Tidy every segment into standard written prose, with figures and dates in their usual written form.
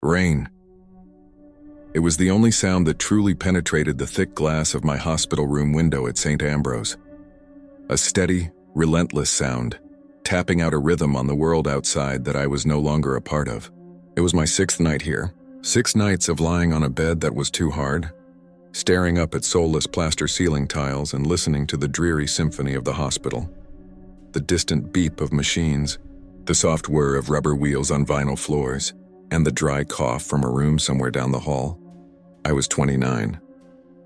Rain. It was the only sound that truly penetrated the thick glass of my hospital room window at St. Ambrose. A steady, relentless sound, tapping out a rhythm on the world outside that I was no longer a part of. It was my 6th night here. 6 nights of lying on a bed that was too hard, staring up at soulless plaster ceiling tiles and listening to the dreary symphony of the hospital. The distant beep of machines, the soft whir of rubber wheels on vinyl floors, and the dry cough from a room somewhere down the hall. I was 29.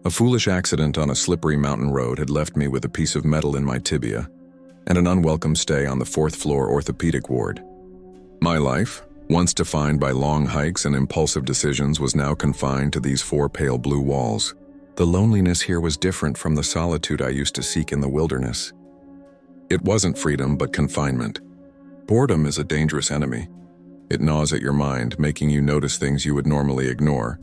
A foolish accident on a slippery mountain road had left me with a piece of metal in my tibia and an unwelcome stay on the 4th floor orthopedic ward. My life, once defined by long hikes and impulsive decisions, was now confined to these 4 pale blue walls. The loneliness here was different from the solitude I used to seek in the wilderness. It wasn't freedom, but confinement. Boredom is a dangerous enemy. It gnaws at your mind, making you notice things you would normally ignore.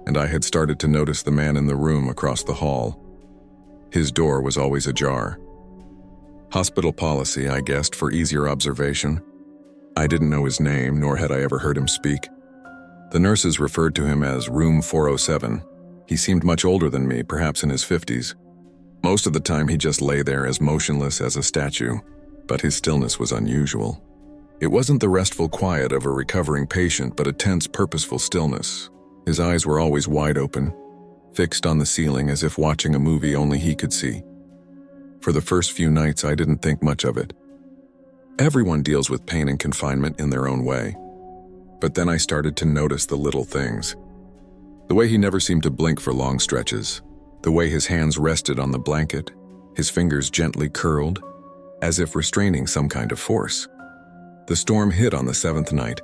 And I had started to notice the man in the room across the hall. His door was always ajar. Hospital policy, I guessed, for easier observation. I didn't know his name, nor had I ever heard him speak. The nurses referred to him as Room 407. He seemed much older than me, perhaps in his 50s. Most of the time he just lay there as motionless as a statue, but his stillness was unusual. It wasn't the restful quiet of a recovering patient, but a tense, purposeful stillness. His eyes were always wide open, fixed on the ceiling as if watching a movie only he could see. For the first few nights, I didn't think much of it. Everyone deals with pain and confinement in their own way. But then I started to notice the little things. The way he never seemed to blink for long stretches. The way his hands rested on the blanket, his fingers gently curled, as if restraining some kind of force. The storm hit on the 7th night,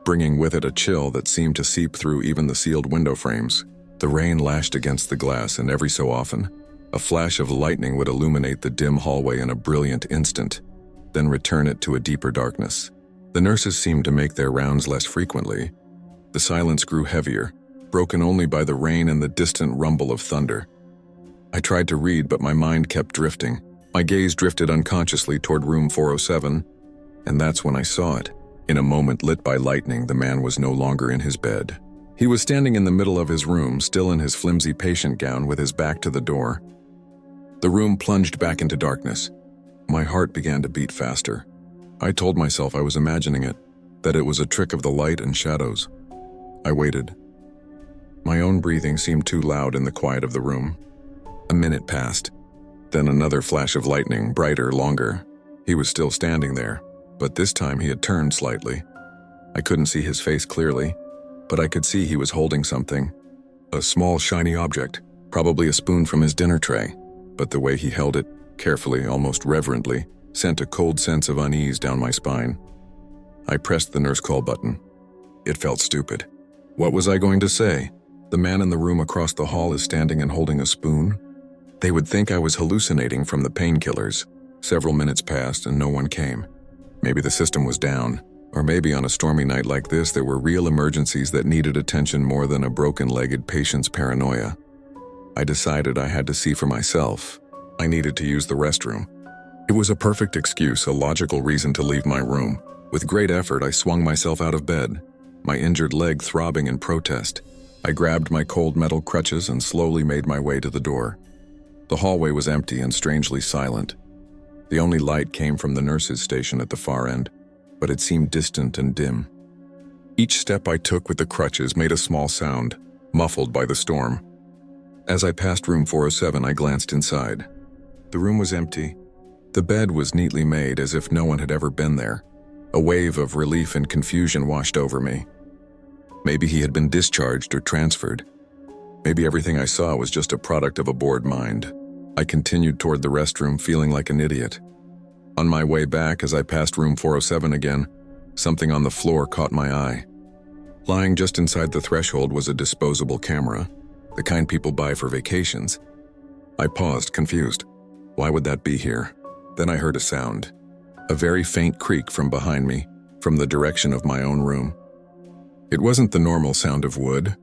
bringing with it a chill that seemed to seep through even the sealed window frames. The rain lashed against the glass, and every so often, a flash of lightning would illuminate the dim hallway in a brilliant instant, then return it to a deeper darkness. The nurses seemed to make their rounds less frequently. The silence grew heavier, broken only by the rain and the distant rumble of thunder. I tried to read, but my mind kept drifting. My gaze drifted unconsciously toward room 407, and that's when I saw it. In a moment lit by lightning, the man was no longer in his bed. He was standing in the middle of his room, still in his flimsy patient gown with his back to the door. The room plunged back into darkness. My heart began to beat faster. I told myself I was imagining it, that it was a trick of the light and shadows. I waited. My own breathing seemed too loud in the quiet of the room. A minute passed. Then another flash of lightning, brighter, longer. He was still standing there, but this time he had turned slightly. I couldn't see his face clearly, but I could see he was holding something. A small, shiny object, probably a spoon from his dinner tray, but the way he held it, carefully, almost reverently, sent a cold sense of unease down my spine. I pressed the nurse call button. It felt stupid. What was I going to say? The man in the room across the hall is standing and holding a spoon? They would think I was hallucinating from the painkillers. Several minutes passed and no one came. Maybe the system was down, or maybe on a stormy night like this there were real emergencies that needed attention more than a broken-legged patient's paranoia. I decided I had to see for myself. I needed to use the restroom. It was a perfect excuse, a logical reason to leave my room. With great effort, I swung myself out of bed, my injured leg throbbing in protest. I grabbed my cold metal crutches and slowly made my way to the door. The hallway was empty and strangely silent. The only light came from the nurse's station at the far end, but it seemed distant and dim. Each step I took with the crutches made a small sound, muffled by the storm. As I passed room 407, I glanced inside. The room was empty. The bed was neatly made, as if no one had ever been there. A wave of relief and confusion washed over me. Maybe he had been discharged or transferred. Maybe everything I saw was just a product of a bored mind. I continued toward the restroom, feeling like an idiot. On my way back, as I passed room 407 again, something on the floor caught my eye. Lying just inside the threshold was a disposable camera, the kind people buy for vacations. I paused, confused. Why would that be here? Then I heard a sound. A very faint creak from behind me, from the direction of my own room. It wasn't the normal sound of wood.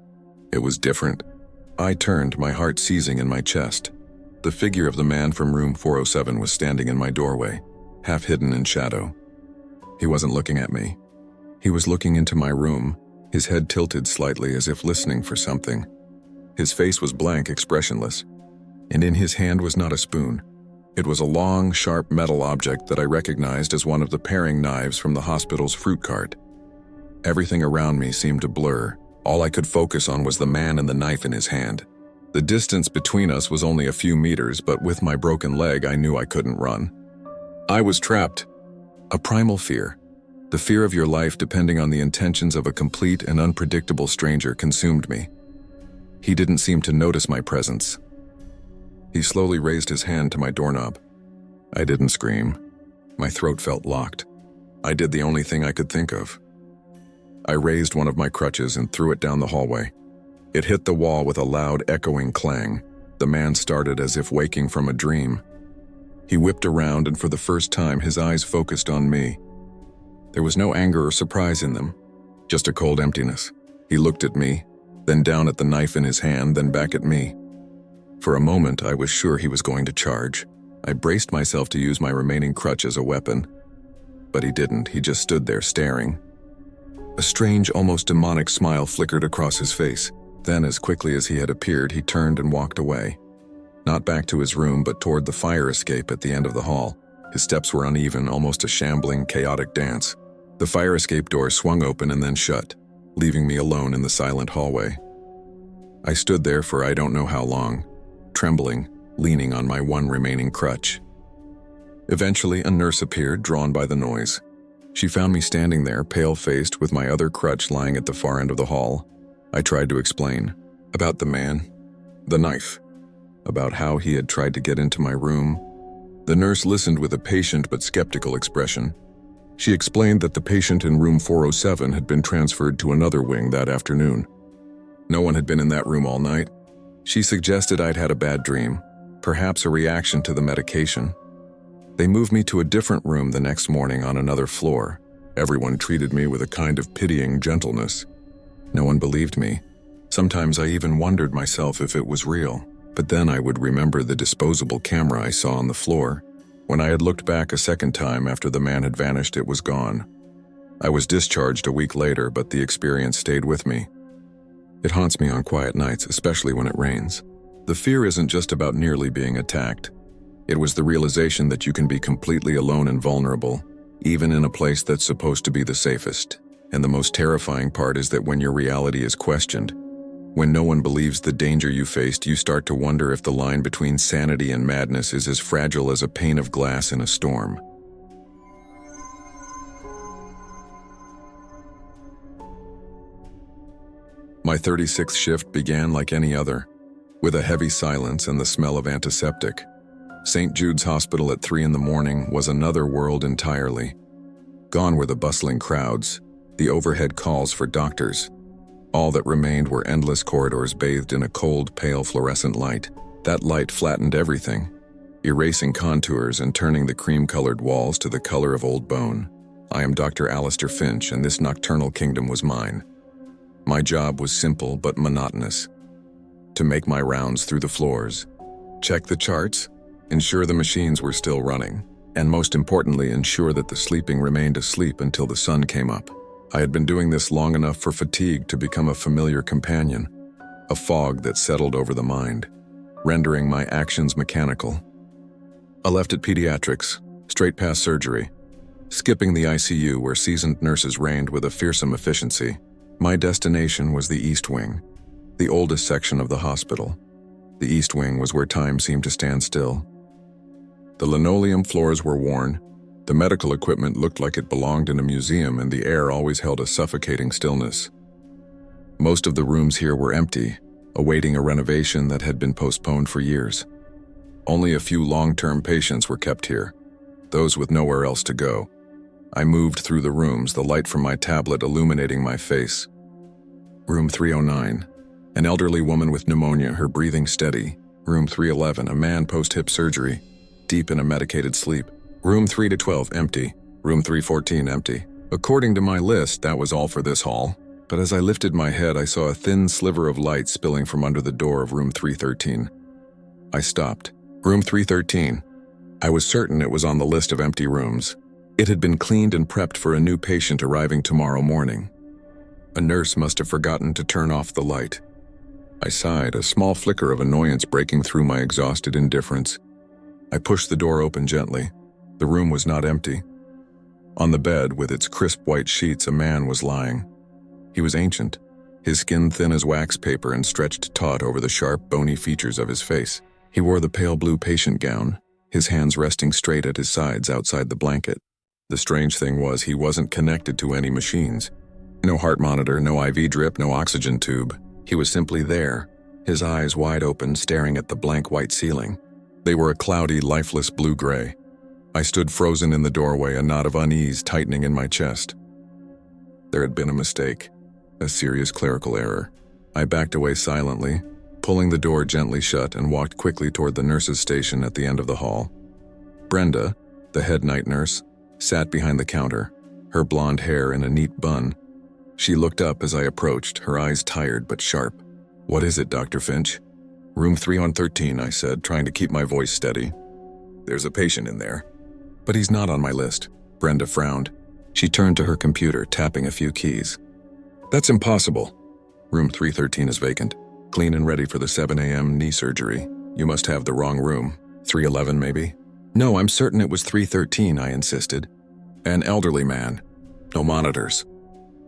It was different. I turned, my heart seizing in my chest. The figure of the man from room 407 was standing in my doorway, half hidden in shadow. He wasn't looking at me. He was looking into my room, his head tilted slightly as if listening for something. His face was blank, expressionless, and in his hand was not a spoon. It was a long, sharp metal object that I recognized as one of the paring knives from the hospital's fruit cart. Everything around me seemed to blur. All I could focus on was the man and the knife in his hand. The distance between us was only a few meters, but with my broken leg, I knew I couldn't run. I was trapped. A primal fear. The fear of your life depending on the intentions of a complete and unpredictable stranger consumed me. He didn't seem to notice my presence. He slowly raised his hand to my doorknob. I didn't scream. My throat felt locked. I did the only thing I could think of. I raised one of my crutches and threw it down the hallway. It hit the wall with a loud, echoing clang. The man started as if waking from a dream. He whipped around, and for the first time, his eyes focused on me. There was no anger or surprise in them, just a cold emptiness. He looked at me, then down at the knife in his hand, then back at me. For a moment, I was sure he was going to charge. I braced myself to use my remaining crutch as a weapon. But he didn't. He just stood there staring. A strange, almost demonic smile flickered across his face. Then, as quickly as he had appeared, he turned and walked away. Not back to his room, but toward the fire escape at the end of the hall. His steps were uneven, almost a shambling, chaotic dance. The fire escape door swung open and then shut, leaving me alone in the silent hallway. I stood there for I don't know how long, trembling, leaning on my one remaining crutch. Eventually, a nurse appeared, drawn by the noise. She found me standing there, pale-faced, with my other crutch lying at the far end of the hall. I tried to explain. About the man. The knife. About how he had tried to get into my room. The nurse listened with a patient but skeptical expression. She explained that the patient in room 407 had been transferred to another wing that afternoon. No one had been in that room all night. She suggested I'd had a bad dream, perhaps a reaction to the medication. They moved me to a different room the next morning on another floor. Everyone treated me with a kind of pitying gentleness. No one believed me. Sometimes I even wondered myself if it was real. But then I would remember the disposable camera I saw on the floor. When I had looked back a second time after the man had vanished, it was gone. I was discharged a week later, but the experience stayed with me. It haunts me on quiet nights, especially when it rains. The fear isn't just about nearly being attacked. It was the realization that you can be completely alone and vulnerable, even in a place that's supposed to be the safest. And the most terrifying part is that when your reality is questioned, when no one believes the danger you faced, you start to wonder if the line between sanity and madness is as fragile as a pane of glass in a storm. My 36th shift began like any other, with a heavy silence and the smell of antiseptic. St. Jude's Hospital at 3 a.m. was another world entirely. Gone were the bustling crowds, the overhead calls for doctors. All that remained were endless corridors bathed in a cold, pale fluorescent light. That light flattened everything, erasing contours and turning the cream-colored walls to the color of old bone. I am Dr. Alistair Finch, and this nocturnal kingdom was mine. My job was simple but monotonous. To make my rounds through the floors, check the charts, ensure the machines were still running, and most importantly, ensure that the sleeping remained asleep until the sun came up. I had been doing this long enough for fatigue to become a familiar companion, a fog that settled over the mind, rendering my actions mechanical. I left at pediatrics, straight past surgery, skipping the ICU where seasoned nurses reigned with a fearsome efficiency. My destination was the East Wing, the oldest section of the hospital. The East Wing was where time seemed to stand still. The linoleum floors were worn, the medical equipment looked like it belonged in a museum, and the air always held a suffocating stillness. Most of the rooms here were empty, awaiting a renovation that had been postponed for years. Only a few long-term patients were kept here, those with nowhere else to go. I moved through the rooms, the light from my tablet illuminating my face. Room 309, an elderly woman with pneumonia, her breathing steady. Room 311, a man post-hip surgery, deep in a medicated sleep. Room 3-12, empty. Room 314, empty. According to my list, that was all for this hall. But as I lifted my head, I saw a thin sliver of light spilling from under the door of room 313. I stopped. Room 313. I was certain it was on the list of empty rooms. It had been cleaned and prepped for a new patient arriving tomorrow morning. A nurse must have forgotten to turn off the light. I sighed, a small flicker of annoyance breaking through my exhausted indifference. I pushed the door open gently. The room was not empty. On the bed, with its crisp white sheets, a man was lying. He was ancient, his skin thin as wax paper and stretched taut over the sharp, bony features of his face. He wore the pale blue patient gown, his hands resting straight at his sides outside the blanket. The strange thing was he wasn't connected to any machines. No heart monitor, no IV drip, no oxygen tube. He was simply there, his eyes wide open, staring at the blank white ceiling. They were a cloudy, lifeless blue-gray. I stood frozen in the doorway, a knot of unease tightening in my chest. There had been a mistake, a serious clerical error. I backed away silently, pulling the door gently shut, and walked quickly toward the nurse's station at the end of the hall. Brenda, the head night nurse, sat behind the counter, her blonde hair in a neat bun. She looked up as I approached, her eyes tired but sharp. "What is it, Dr. Finch?" "Room 313, I said, trying to keep my voice steady. "There's a patient in there." "But he's not on my list." Brenda frowned. She turned to her computer, tapping a few keys. "That's impossible. Room 313 is vacant. Clean and ready for the 7 a.m. knee surgery. You must have the wrong room. 311, maybe?" "No, I'm certain it was 313, I insisted. "An elderly man. No monitors."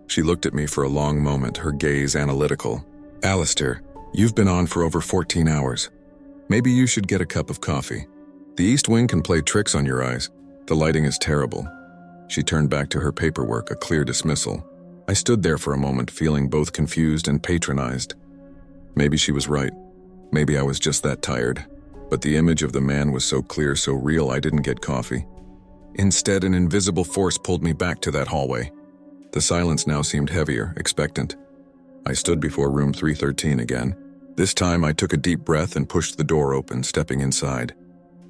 She looked at me for a long moment, her gaze analytical. "Alistair, you've been on for over 14 hours. Maybe you should get a cup of coffee. The East Wing can play tricks on your eyes. The lighting is terrible." She turned back to her paperwork, a clear dismissal. I stood there for a moment, feeling both confused and patronized. Maybe she was right. Maybe I was just that tired. But the image of the man was so clear, so real, I didn't get coffee. Instead, an invisible force pulled me back to that hallway. The silence now seemed heavier, expectant. I stood before room 313 again. This time I took a deep breath and pushed the door open, stepping inside.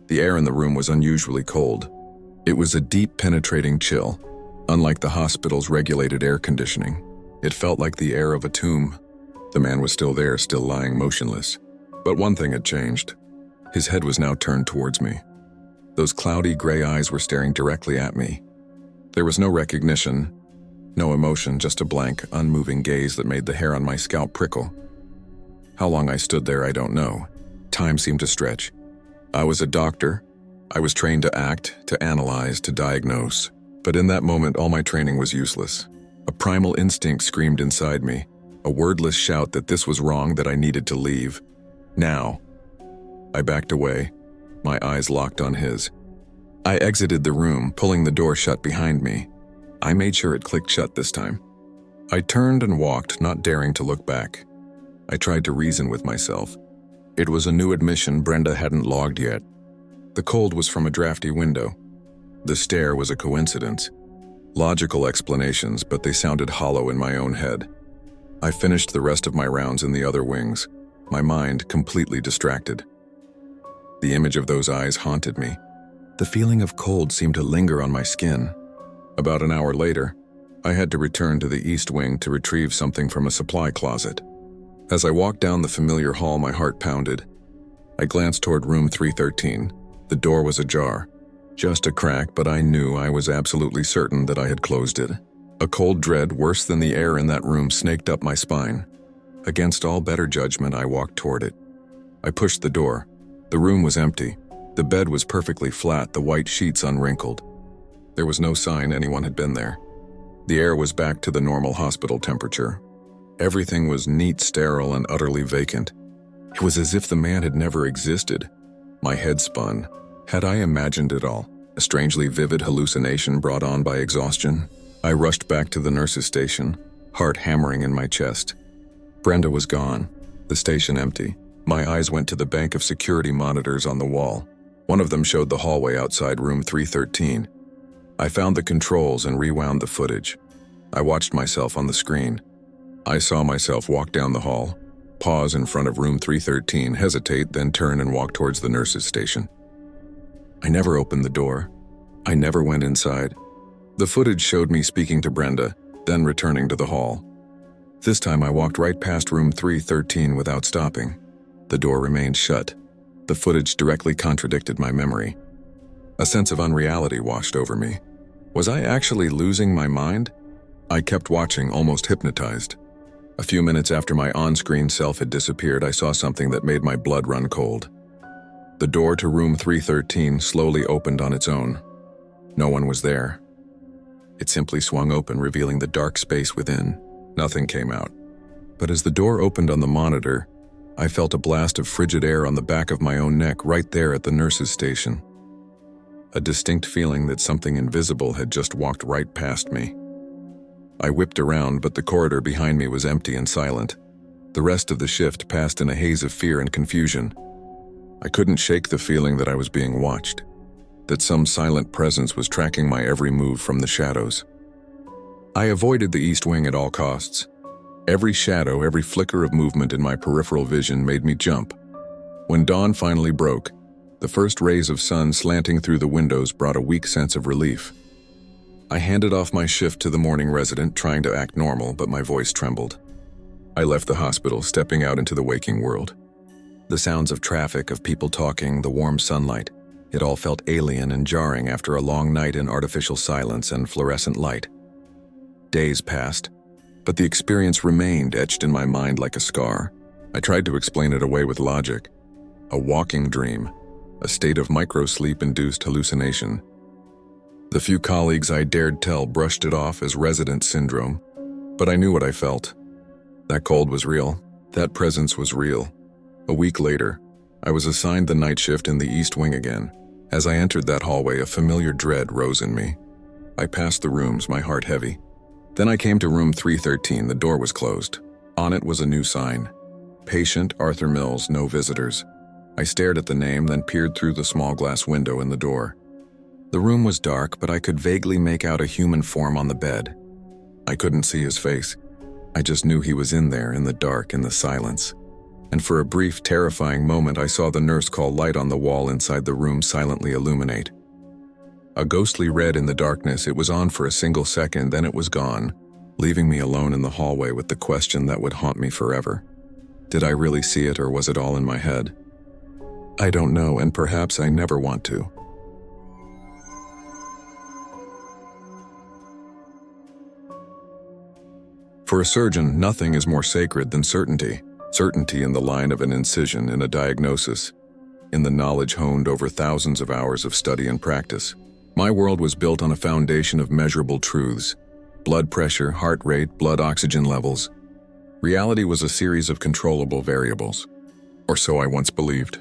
The air in the room was unusually cold. It was a deep, penetrating chill, unlike the hospital's regulated air conditioning. It felt like the air of a tomb. The man was still there, still lying motionless. But one thing had changed. His head was now turned towards me. Those cloudy gray eyes were staring directly at me. There was no recognition, no emotion, just a blank, unmoving gaze that made the hair on my scalp prickle. How long I stood there, I don't know. Time seemed to stretch. I was a doctor. I was trained to act, to analyze, to diagnose. But in that moment, all my training was useless. A primal instinct screamed inside me, a wordless shout that this was wrong, that I needed to leave. Now. I backed away, my eyes locked on his. I exited the room, pulling the door shut behind me. I made sure it clicked shut this time. I turned and walked, not daring to look back. I tried to reason with myself. It was a new admission Brenda hadn't logged yet. The cold was from a drafty window. The stare was a coincidence. Logical explanations, but they sounded hollow in my own head. I finished the rest of my rounds in the other wings, my mind completely distracted. The image of those eyes haunted me. The feeling of cold seemed to linger on my skin. About an hour later, I had to return to the East Wing to retrieve something from a supply closet. As I walked down the familiar hall, my heart pounded. I glanced toward room 313. The door was ajar. Just a crack, but I knew, I was absolutely certain that I had closed it. A cold dread, worse than the air in that room, snaked up my spine. Against all better judgment, I walked toward it. I pushed the door. The room was empty. The bed was perfectly flat, the white sheets unwrinkled. There was no sign anyone had been there. The air was back to the normal hospital temperature. Everything was neat, sterile, and utterly vacant. It was as if the man had never existed. My head spun. Had I imagined it all? A strangely vivid hallucination brought on by exhaustion? I rushed back to the nurse's station, heart hammering in my chest. Brenda was gone, the station empty. My eyes went to the bank of security monitors on the wall. One of them showed the hallway outside room 313. I found the controls and rewound the footage. I watched myself on the screen. I saw myself walk down the hall, pause in front of room 313, hesitate, then turn and walk towards the nurse's station. I never opened the door. I never went inside. The footage showed me speaking to Brenda, then returning to the hall. This time I walked right past room 313 without stopping. The door remained shut. The footage directly contradicted my memory. A sense of unreality washed over me. Was I actually losing my mind? I kept watching, almost hypnotized. A few minutes after my on-screen self had disappeared, I saw something that made my blood run cold. The door to room 313 slowly opened on its own. No one was there. It simply swung open, revealing the dark space within. Nothing came out. But as the door opened on the monitor, I felt a blast of frigid air on the back of my own neck right there at the nurse's station. A distinct feeling that something invisible had just walked right past me. I whipped around, but the corridor behind me was empty and silent. The rest of the shift passed in a haze of fear and confusion. I couldn't shake the feeling that I was being watched, that some silent presence was tracking my every move from the shadows. I avoided the East Wing at all costs. Every shadow, every flicker of movement in my peripheral vision made me jump. When dawn finally broke, the first rays of sun slanting through the windows brought a weak sense of relief. I handed off my shift to the morning resident, trying to act normal, but my voice trembled. I left the hospital, stepping out into the waking world. The sounds of traffic, of people talking, the warm sunlight, it all felt alien and jarring after a long night in artificial silence and fluorescent light. Days passed, but the experience remained etched in my mind like a scar. I tried to explain it away with logic. A walking dream, a state of micro-sleep-induced hallucination. The few colleagues I dared tell brushed it off as resident syndrome, but I knew what I felt. That cold was real. That presence was real. A week later, I was assigned the night shift in the East Wing again. As I entered that hallway, a familiar dread rose in me. I passed the rooms, my heart heavy. Then I came to room 313. The door was closed. On it was a new sign. Patient Arthur Mills, no visitors. I stared at the name, then peered through the small glass window in the door. The room was dark, but I could vaguely make out a human form on the bed. I couldn't see his face. I just knew he was in there, in the dark, in the silence. And for a brief, terrifying moment, I saw the nurse call light on the wall inside the room silently illuminate. A ghostly red in the darkness. It was on for a single second, then it was gone, leaving me alone in the hallway with the question that would haunt me forever. Did I really see it, or was it all in my head? I don't know, and perhaps I never want to. For a surgeon, nothing is more sacred than certainty. Certainty in the line of an incision, in a diagnosis, in the knowledge honed over thousands of hours of study and practice. My world was built on a foundation of measurable truths. Blood pressure, heart rate, blood oxygen levels. Reality was a series of controllable variables. Or so I once believed.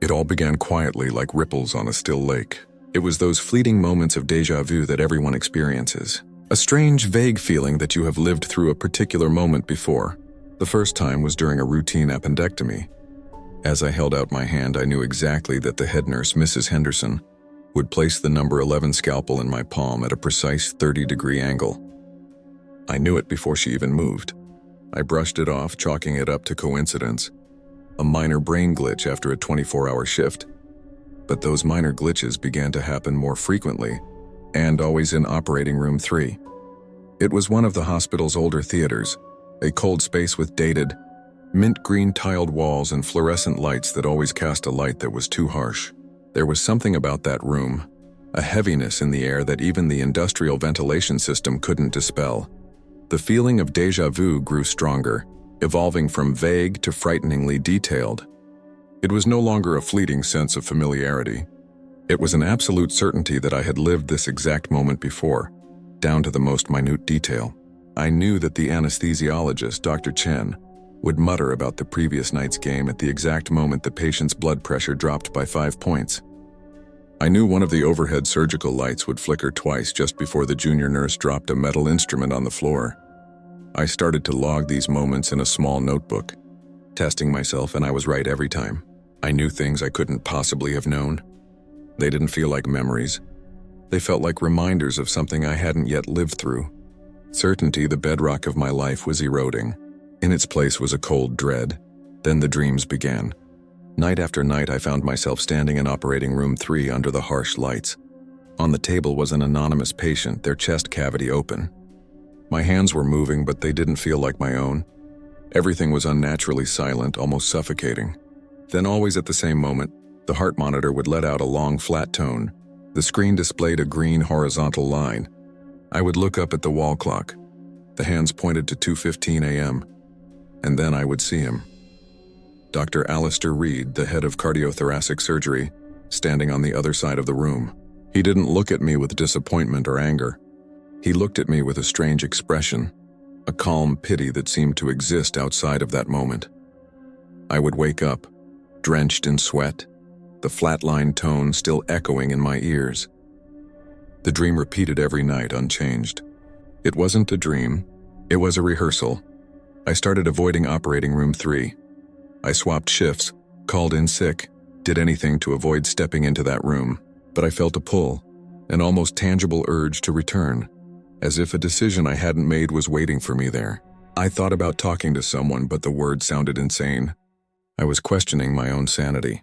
It all began quietly, like ripples on a still lake. It was those fleeting moments of déjà vu that everyone experiences. A strange, vague feeling that you have lived through a particular moment before. The first time was during a routine appendectomy. As I held out my hand, I knew exactly that the head nurse, Mrs. Henderson, would place the number 11 scalpel in my palm at a precise 30-degree angle. I knew it before she even moved. I brushed it off, chalking it up to coincidence. A minor brain glitch after a 24-hour shift. But those minor glitches began to happen more frequently, and always in operating room 3. It was one of the hospital's older theaters, a cold space with dated, mint green tiled walls and fluorescent lights that always cast a light that was too harsh. There was something about that room, a heaviness in the air that even the industrial ventilation system couldn't dispel. The feeling of déjà vu grew stronger, evolving from vague to frighteningly detailed. It was no longer a fleeting sense of familiarity. It was an absolute certainty that I had lived this exact moment before, down to the most minute detail. I knew that the anesthesiologist, Dr. Chen, would mutter about the previous night's game at the exact moment the patient's blood pressure dropped by 5 points. I knew one of the overhead surgical lights would flicker twice just before the junior nurse dropped a metal instrument on the floor. I started to log these moments in a small notebook, testing myself, and I was right every time. I knew things I couldn't possibly have known. They didn't feel like memories. They felt like reminders of something I hadn't yet lived through. Certainty, the bedrock of my life, was eroding. In its place was a cold dread. Then the dreams began. Night after night, I found myself standing in operating room 3 under the harsh lights. On the table was an anonymous patient, their chest cavity open. My hands were moving, but they didn't feel like my own. Everything was unnaturally silent, almost suffocating. Then, always at the same moment, the heart monitor would let out a long, flat tone. The screen displayed a green horizontal line. I would look up at the wall clock. The hands pointed to 2:15 a.m., and then I would see him. Dr. Alistair Reed, the head of cardiothoracic surgery, standing on the other side of the room. He didn't look at me with disappointment or anger. He looked at me with a strange expression, a calm pity that seemed to exist outside of that moment. I would wake up, drenched in sweat, the flatline tone still echoing in my ears. The dream repeated every night, unchanged. It wasn't a dream, it was a rehearsal. I started avoiding operating room 3. I swapped shifts, called in sick, did anything to avoid stepping into that room, but I felt a pull, an almost tangible urge to return, as if a decision I hadn't made was waiting for me there. I thought about talking to someone, but the word sounded insane. I was questioning my own sanity.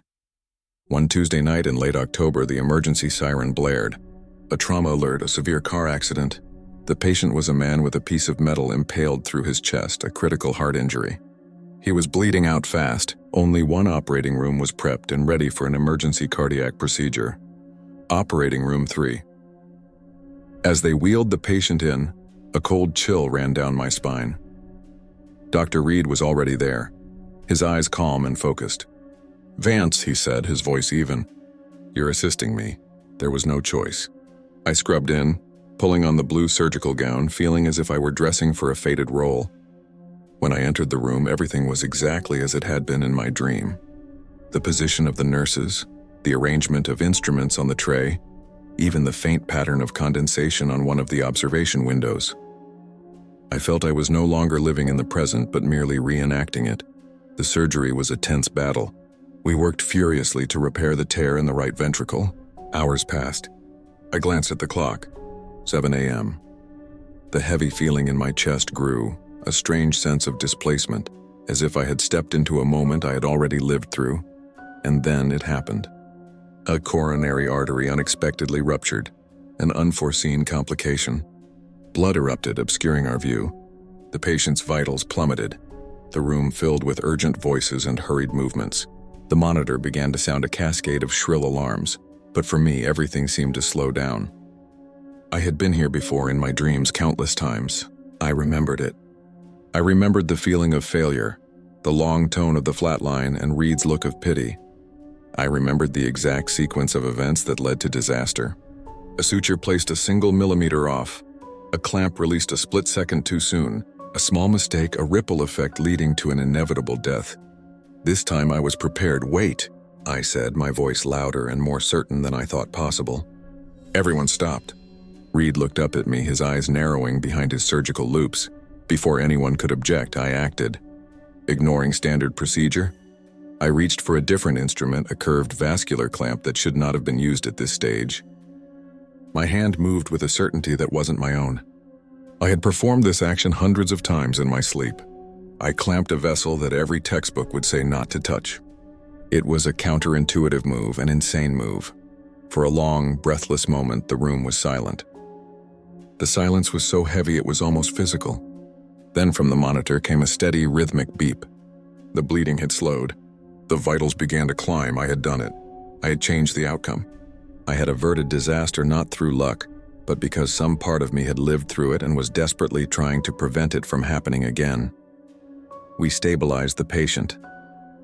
One Tuesday night in late October, the emergency siren blared. A trauma alert, a severe car accident. The patient was a man with a piece of metal impaled through his chest, a critical heart injury. He was bleeding out fast. Only one operating room was prepped and ready for an emergency cardiac procedure. Operating room 3. As they wheeled the patient in, a cold chill ran down my spine. Dr. Reed was already there, his eyes calm and focused. "Vance," he said, his voice even. "You're assisting me." There was no choice. I scrubbed in, pulling on the blue surgical gown, feeling as if I were dressing for a fated role. When I entered the room, everything was exactly as it had been in my dream. The position of the nurses, the arrangement of instruments on the tray, even the faint pattern of condensation on one of the observation windows. I felt I was no longer living in the present, but merely reenacting it. The surgery was a tense battle. We worked furiously to repair the tear in the right ventricle. Hours passed. I glanced at the clock. 7 a.m. The heavy feeling in my chest grew, a strange sense of displacement, as if I had stepped into a moment I had already lived through. And then it happened. A coronary artery unexpectedly ruptured, an unforeseen complication. Blood erupted, obscuring our view. The patient's vitals plummeted. The room filled with urgent voices and hurried movements. The monitor began to sound a cascade of shrill alarms, but for me, everything seemed to slow down. I had been here before in my dreams countless times. I remembered it. I remembered the feeling of failure, the long tone of the flatline, and Reed's look of pity. I remembered the exact sequence of events that led to disaster. A suture placed a single millimeter off. A clamp released a split second too soon. A small mistake, a ripple effect leading to an inevitable death. This time I was prepared. "Wait," I said, my voice louder and more certain than I thought possible. Everyone stopped. Reed looked up at me, his eyes narrowing behind his surgical loops. Before anyone could object, I acted. Ignoring standard procedure, I reached for a different instrument, a curved vascular clamp that should not have been used at this stage. My hand moved with a certainty that wasn't my own. I had performed this action hundreds of times in my sleep. I clamped a vessel that every textbook would say not to touch. It was a counterintuitive move, an insane move. For a long, breathless moment, the room was silent. The silence was so heavy it was almost physical. Then from the monitor came a steady, rhythmic beep. The bleeding had slowed. The vitals began to climb. I had done it. I had changed the outcome. I had averted disaster not through luck, but because some part of me had lived through it and was desperately trying to prevent it from happening again. We stabilized the patient.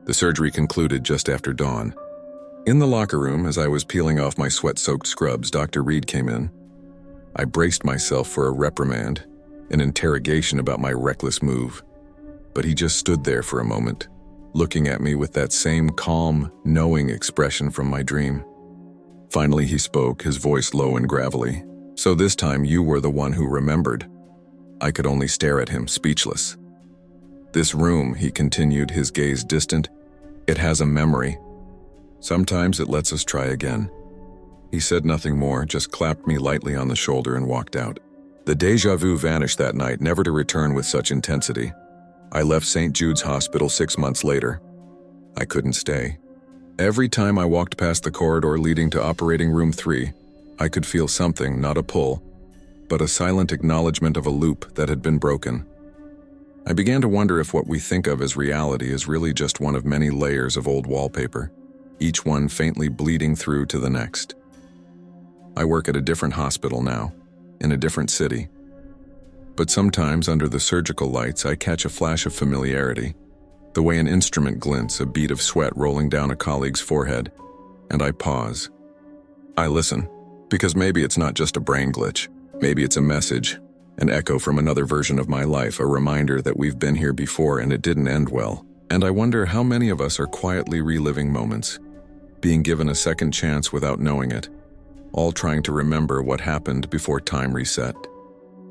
The surgery concluded just after dawn. In the locker room, as I was peeling off my sweat-soaked scrubs, Dr. Reed came in. I braced myself for a reprimand, an interrogation about my reckless move. But he just stood there for a moment, looking at me with that same calm, knowing expression from my dream. Finally he spoke, his voice low and gravelly. "So this time you were the one who remembered." I could only stare at him, speechless. "This room," he continued, his gaze distant, "it has a memory. Sometimes it lets us try again." He said nothing more, just clapped me lightly on the shoulder and walked out. The déjà vu vanished that night, never to return with such intensity. I left St. Jude's Hospital 6 months later. I couldn't stay. Every time I walked past the corridor leading to operating room 3, I could feel something, not a pull, but a silent acknowledgement of a loop that had been broken. I began to wonder if what we think of as reality is really just one of many layers of old wallpaper, each one faintly bleeding through to the next. I work at a different hospital now, in a different city. But sometimes, under the surgical lights, I catch a flash of familiarity, the way an instrument glints, a bead of sweat rolling down a colleague's forehead, and I pause. I listen, because maybe it's not just a brain glitch. Maybe it's a message, an echo from another version of my life, a reminder that we've been here before and it didn't end well. And I wonder how many of us are quietly reliving moments, being given a second chance without knowing it, all trying to remember what happened before time reset.